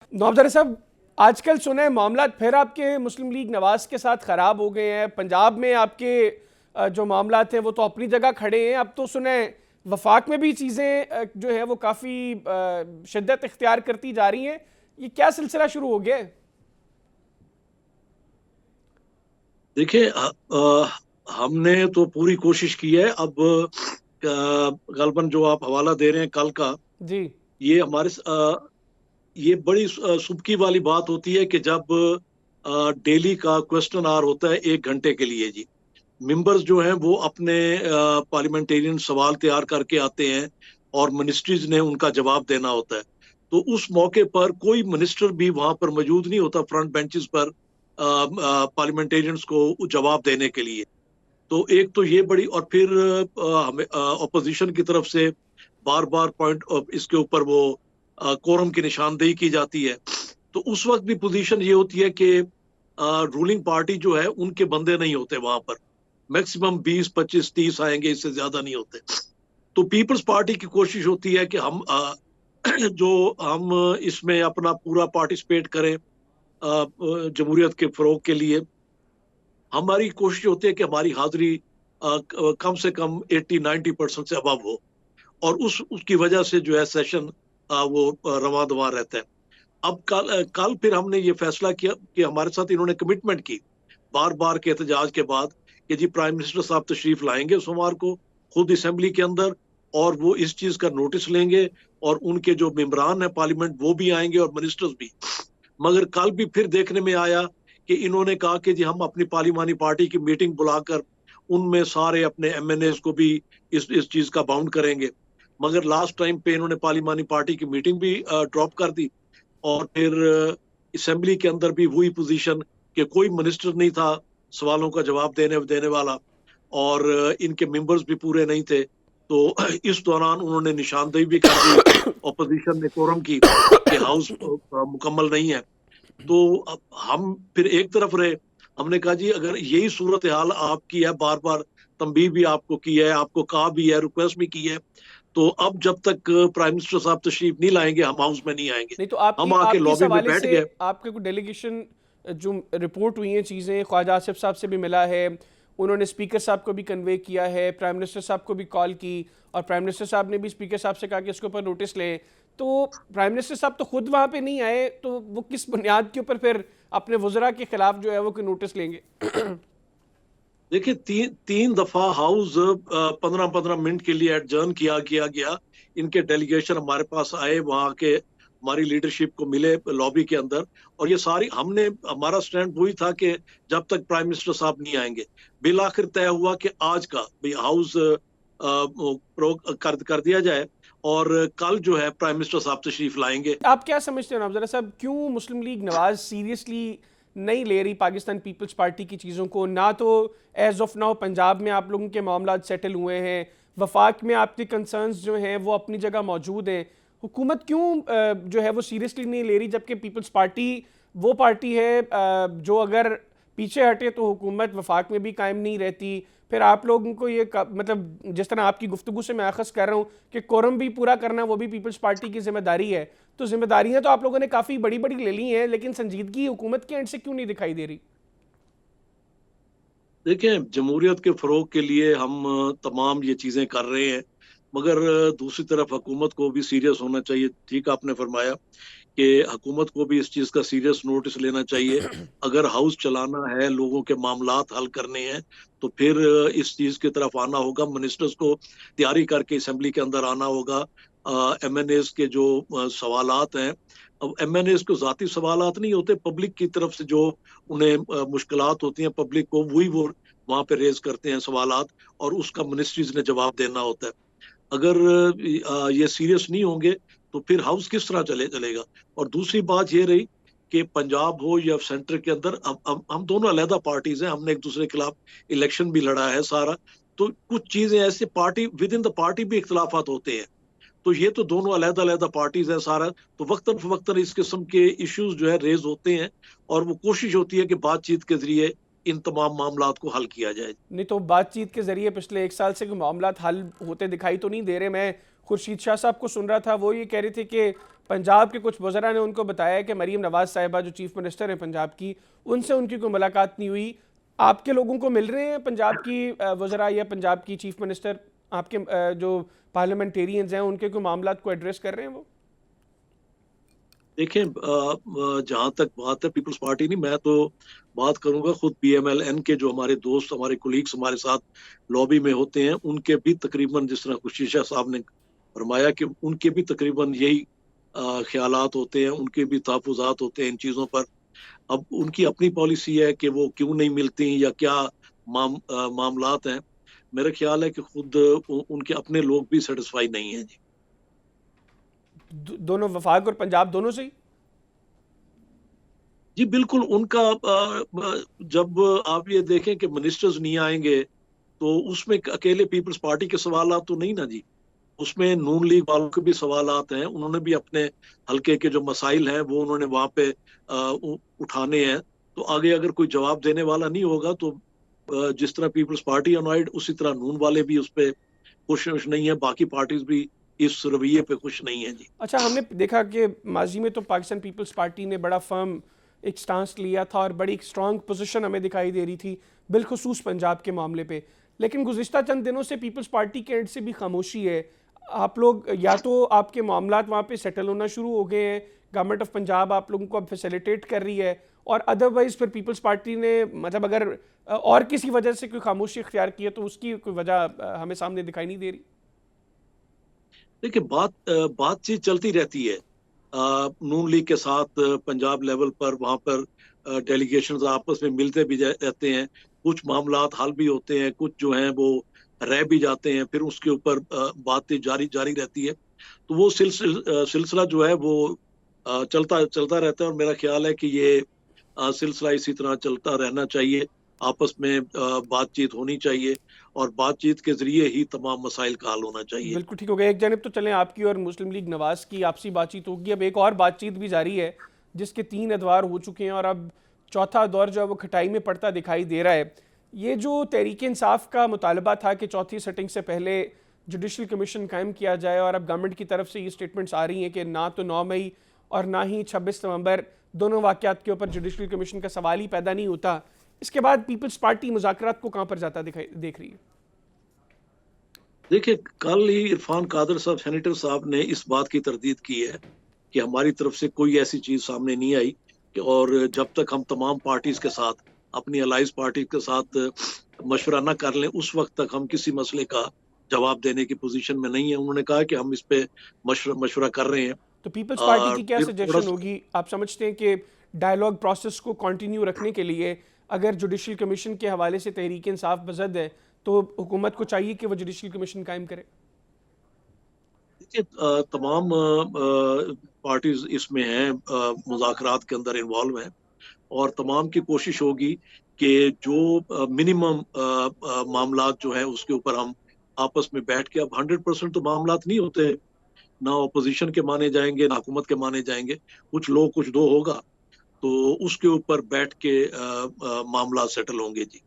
नवाब साहब, आजकल सुने मामला फिर आपके मुस्लिम लीग नवाज के साथ ख़राब हो गए हैं। पंजाब में आपके जो मामला थे वो तो अपनी जगह खड़े हैं। अब तो सुने वफाक में भी चीज़ें जो है वो काफ़ी शिद्दत इख्तियार करती जा रही हैं। ये क्या सिलसिला शुरू हो गया है? देखिए, हमने तो पूरी कोशिश की है। अब गलबन जो आप हवाला दे रहे हैं कल का, जी। ये ये बड़ी सुबकी वाली बात होती है कि जब डेली का क्वेश्चन आवर होता है 1 घंटे के लिए जी, मेंबर्स जो हैं वो अपने पार्लियामेंटेरियन सवाल तैयार करके आते हैं और मिनिस्ट्रीज ने उनका जवाब देना होता है। तो उस मौके पर कोई मिनिस्टर भी वहां पर मौजूद नहीं होता फ्रंट बेंचेस पर पार्लियामेंटेरियंस को जवाब देने के लिए। तो एक तो ये बड़ी, और फिर हमें अपोजिशन की तरफ से बार बार पॉइंट इसके ऊपर वो कोरम की निशानदेही की जाती है। तो उस वक्त भी पोजीशन ये होती है कि रूलिंग पार्टी जो है उनके बंदे नहीं होते वहां पर। मैक्सिमम 20, 25, 30 आएंगे, इससे ज्यादा नहीं होते। तो पीपल्स पार्टी की कोशिश होती है कि हम हम इसमें अपना पूरा पार्टिसिपेट करें जमहूरियत के फरोग के लिए। हमारी कोशिश होती है कि हमारी हाजिरी कम से कम 80-90% से अबव हो, और उसकी वजह से जो है सेशन वो रवां दवां रहता है। अब कल फिर हमने ये फैसला किया कि हमारे साथ इन्होंने कमिटमेंट की बार बार के एहतजाज के बाद कि जी प्राइम मिनिस्टर साहब तशरीफ लाएंगे सोमवार को खुद असेंबली के अंदर, और वो इस चीज का नोटिस लेंगे, और उनके जो मेंबरान है पार्लियामेंट वो भी आएंगे और मिनिस्टर्स भी। मगर कल भी फिर देखने में आया कि इन्होंने कहा कि जी हम अपनी पार्लिमानी पार्टी की मीटिंग बुलाकर उनमें सारे अपने एमएनएस को भी इस चीज का बाउंड करेंगे। मगर लास्ट टाइम पे इन्होंने पार्लिमानी पार्टी की मीटिंग भी ड्रॉप कर दी, और फिर असेंबली के अंदर भी वही पोजीशन कि कोई मिनिस्टर नहीं था सवालों का जवाब देने देने वाला, और इनके मेंबर्स भी पूरे नहीं थे। तो इस दौरान उन्होंने निशानदेही भी कर दी ऑपोजिशन ने कोरम की कि हाउस मुकम्मल नहीं है। तो अब हम फिर एक तरफ रहे। हमने कहा जी अगर यही सूरत हाल आपकी है, बार बार तंबीह भी आपको की है, आपको कहा भी है, रिक्वेस्ट भी की है, तो अब जब तक प्राइम मिनिस्टर साहब तशरीफ नहीं लाएंगे हम हाउस में नहीं आएंगे। नहीं तो आपकी हम आके आपकी इस लॉबी में हवाले बैठ से गए। आपके को डेलीगेशन जो रिपोर्ट हुई हैं चीज़ें ख्वाजा आसिफ साहब से भी मिला है, उन्होंने स्पीकर साहब को भी कन्वे किया है, प्राइम मिनिस्टर साहब को भी कॉल की, और प्राइम मिनिस्टर साहब ने भी स्पीकर साहब से कहा कि इसके ऊपर नोटिस लें। तो प्राइम मिनिस्टर साहब तो खुद वहाँ पे नहीं आए, तो वो किस बुनियाद के ऊपर फिर अपने वज़रा के खिलाफ जो है वो कोई नोटिस लेंगे? देखिए, तीन दफा हाउस 15-15 मिनट के लिए एडजर्न किया गया। इनके डेलीगेशन हमारे पास आए, वहां के हमारी लीडरशिप को मिले लॉबी के अंदर, और ये सारी हमने हमारा स्टैंड वही था कि जब तक प्राइम मिनिस्टर साहब नहीं आएंगे। बिल आखिर तय हुआ कि आज का भी हाउस कर दिया जाए, और कल जो है प्राइम मिनिस्टर साहब तशरीफ लाएंगे। आप क्या समझते हैं नवाब साहब, क्यों मुस्लिम लीग नवाज सीरियसली नहीं ले रही पाकिस्तान पीपल्स पार्टी की चीज़ों को? ना तो एज ऑफ नाउ पंजाब में आप लोगों के मामला सेटल हुए हैं, वफाक में आपके कंसर्न्स जो हैं वो अपनी जगह मौजूद हैं। हुकूमत क्यों जो है वो सीरियसली नहीं ले रही, जबकि पीपल्स पार्टी वो पार्टी है जो अगर पीछे हटे तो हुकूमत वफाक में भी कायम नहीं रहती। फिर आप लोगों को ये मतलब जिस तरह आपकी गुफ्तगू से मैं अखज़ कर रहा हूँ कि कोरम भी पूरा करना वो भी पीपल्स पार्टी की जिम्मेदारी है, तो जिम्मेदारियां तो आप लोगों ने काफ़ी बड़ी बड़ी ले ली हैं, लेकिन संजीदगी हुकूमत के एंड से क्यों नहीं दिखाई दे रही? देखिए, जमहूरियत के फरोग के लिए हम तमाम ये चीज़ें कर रहे हैं, मगर दूसरी तरफ हुकूमत को भी सीरियस होना चाहिए। ठीक आपने फरमाया कि हुकूमत को भी इस चीज़ का सीरियस नोटिस लेना चाहिए। अगर हाउस चलाना है, लोगों के मामलात हल करने हैं, तो फिर इस चीज़ की तरफ आना होगा। मिनिस्टर्स को तैयारी करके असेंबली के अंदर आना होगा। एमएनएस के जो सवालात हैं, अब एमएनएस को ज़ाती सवालात नहीं होते, पब्लिक की तरफ से जो उन्हें मुश्किलात होती हैं पब्लिक को, वही वो वहाँ पे रेज करते हैं सवालात, और उसका मिनिस्ट्रीज ने जवाब देना होता है। अगर ये सीरियस नहीं होंगे तो फिर हाउस किस तरह चलेगा। और दूसरी बात ये रही कि पंजाब हो या सेंटर के अंदर हम दोनों अलहदा पार्टीज हैं, हमने एक दूसरे के खिलाफ इलेक्शन भी लड़ा है सारा। तो कुछ चीजें ऐसे party with in the party भी इख्तलाफात होते हैं। तो ये तो दोनों अलहदा अलहदा पार्टीज हैं सारा। तो वक्तन फवक्तन इस किस्म के इश्यूज जो है रेज होते हैं, और वो कोशिश होती है कि बातचीत के जरिए इन तमाम मामलात को हल किया जाए। नहीं तो बातचीत के जरिए पिछले एक साल से कोई मामला हल होते दिखाई तो नहीं दे रहे। मैं खुर्शीद शाह साहब को सुन रहा था, वो ये कह रहे थे कि पंजाब के कुछ वज़रा ने उनको बताया कि मरीम नवाज साहिबा जो चीफ मिनिस्टर हैं पंजाब की, उनसे उनकी कोई मुलाकात नहीं हुई। आपके लोगों को मिल रहे हैं पंजाब की वज़रा या पंजाब की चीफ मिनिस्टर, आपके जो पार्लियामेंटेरियंस हैं उनके कोई मामला को एड्रेस कर रहे हैं वो? देखें, जहां तक बात है पीपल्स पार्टी नहीं, मैं तो बात करूंगा खुद पीएमएलएन के जो हमारे दोस्त, हमारे कोलीग्स हमारे साथ लॉबी में होते हैं, उनके भी तकरीबन, जिस तरह खुशीशा साहब ने फरमाया कि उनके भी तकरीबन यही ख्यालात होते हैं, उनके भी तहफ़्फ़ुज़ात होते हैं इन चीज़ों पर। अब उनकी अपनी पॉलिसी है कि वो क्यों नहीं मिलती या क्या मामलात हैं। मेरा ख्याल है कि खुद उनके अपने लोग भी सेटिस्फाई नहीं हैं जी। दोनों वफाक और पंजाब दोनों से ही? जी बिल्कुल, उनका जब आप ये देखें कि मिनिस्टर्स नहीं आएंगे तो उसमें अकेले पीपल्स पार्टी के सवालात तो नहीं ना जी, उसमें नून लीग वालों के भी सवालात हैं। उन्होंने भी अपने हल्के के जो मसाइल हैं वो उन्होंने वहां पे उठाने हैं। तो आगे अगर कोई जवाब देने वाला नहीं होगा तो जिस तरह पीपल्स पार्टी अनॉयड, उसी तरह नून वाले भी उस पर खुश नहीं है, बाकी पार्टीज भी इस रवैये पे खुश नहीं है जी। अच्छा, हमने देखा कि माजी में तो पाकिस्तान पीपल्स पार्टी ने बड़ा फर्म एक स्टांस लिया था और बड़ी स्ट्रॉन्ग पोजीशन हमें दिखाई दे रही थी बिलखुसूस पंजाब के मामले पे, लेकिन गुज़िश्ता चंद दिनों से पीपल्स पार्टी के एंड से भी खामोशी है। आप लोग या तो आपके मामलात वहाँ पे सेटल होना शुरू हो गए हैं, गवर्नमेंट ऑफ पंजाब आप लोगों को अब फैसिलिटेट कर रही है, और अदरवाइज फिर पीपल्स पार्टी ने मतलब अगर और किसी वजह से कोई खामोशी इख्तियार की है तो उसकी कोई वजह हमें सामने दिखाई नहीं दे रही। देखिए, बातचीत चलती रहती है नून लीग के साथ पंजाब लेवल पर, वहां पर डेलीगेशंस आपस में मिलते भी रहते हैं, कुछ मामलात हल भी होते हैं, कुछ जो हैं वो रह भी जाते हैं, फिर उसके ऊपर बातें जारी जारी रहती है। तो वो सिलसिला जो है वो चलता चलता रहता है, और मेरा ख्याल है कि ये सिलसिला इसी तरह चलता रहना चाहिए। आपस में बातचीत होनी चाहिए और बातचीत के जरिए ही तमाम मसाइल का हल होना चाहिए। बिल्कुल ठीक हो गया। एक जानब तो चलें आपकी और मुस्लिम लीग नवाज की आपसी बातचीत होगी, अब एक और बातचीत भी जारी है जिसके 3 अदवार हो चुके हैं और अब चौथा दौर जो है वो खटाई में पड़ता दिखाई दे रहा है। ये जो तहरीक इंसाफ का मुतालबा था कि चौथी सिटिंग से पहले जुडिशल कमीशन कायम किया जाए, और अब गवर्नमेंट की तरफ से ये स्टेटमेंट्स आ रही हैं कि ना तो 9 मई और ना ही 26 नवंबर दोनों वाक़यात के ऊपर जुडिशल कमीशन का सवाल ही पैदा नहीं होता, इसके बाद पीपल्स पार्टी मुज़ाकरात को कहाँ पर जाता देख रही है? देखिए, कल ही इरफान कादर साहब, सेनेटर साहब ने इस बात की तरदीद की है कि हमारी तरफ से कोई ऐसी चीज सामने नहीं आई कि, और जब तक हम तमाम पार्टीज के साथ, अपनी अलाइज पार्टी के साथ मशवरा न कर लें, उस वक्त तक हम किसी मसले का जवाब देने की पोजीशन में नहीं है। उन्होंने कहा कि हम इस पे मशवरा कर रहे हैं। तो पीपल्स पार्टी की क्या फिर थोड़ा सजेशन होगी? आप समझते हैं कि डायलॉग प्रोसेस को कंटिन्यू रखने के लिए अगर जुडिशल कमीशन के हवाले से तहरीक इंसाफ बजद है तो हुकूमत को चाहिए कि वो जुडिशल कमीशन कायम करे? देखिए, तमाम पार्टीज इसमें हैं, मुज़ाकरात के अंदर इन्वॉल्व हैं, और तमाम की कोशिश होगी कि जो मिनिमम मामलात जो है उसके ऊपर हम आपस में बैठ के, अब 100% तो मामलात नहीं होते, ना अपोजिशन के माने जाएंगे ना हुकूमत के माने जाएंगे, कुछ लोग कुछ दो होगा, तो उसके ऊपर बैठ के मामला सेटल होंगे जी।